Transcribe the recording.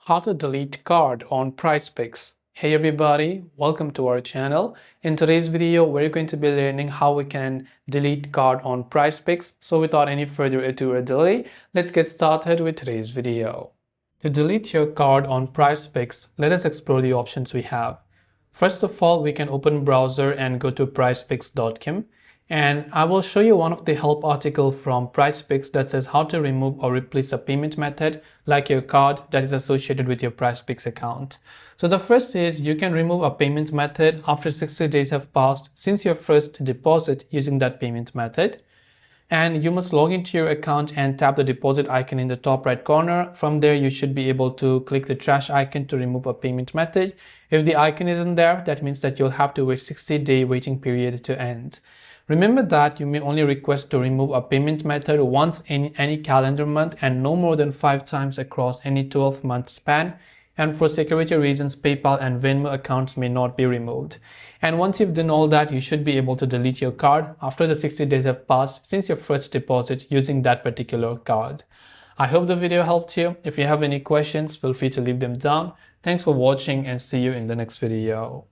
How to delete card on PrizePicks. Hey everybody, welcome to our channel. In today's video, we're going to be learning how we can delete card on PrizePicks. So without any further ado or delay, let's get started with today's video. To delete your card on PrizePicks, let us explore the options we have. First of all, we can open browser and go to prizepicks.com. And I will show you one of the help article from PrizePicks that says how to remove or replace a payment method like your card that is associated with your PrizePicks account. So the first is you can remove a payment method after 60 days have passed since your first deposit using that payment method. And you must log into your account and tap the deposit icon in the top right corner. From there, you should be able to click the trash icon to remove a payment method. If the icon isn't there, that means that you'll have to wait 60-day waiting period to end. Remember that you may only request to remove a payment method once in any calendar month and no more than 5 times across any 12-month span. And for security reasons, PayPal and Venmo accounts may not be removed. And once you've done all that, you should be able to delete your card after the 60 days have passed since your first deposit using that particular card. I hope the video helped you. If you have any questions, feel free to leave them down. Thanks for watching and see you in the next video.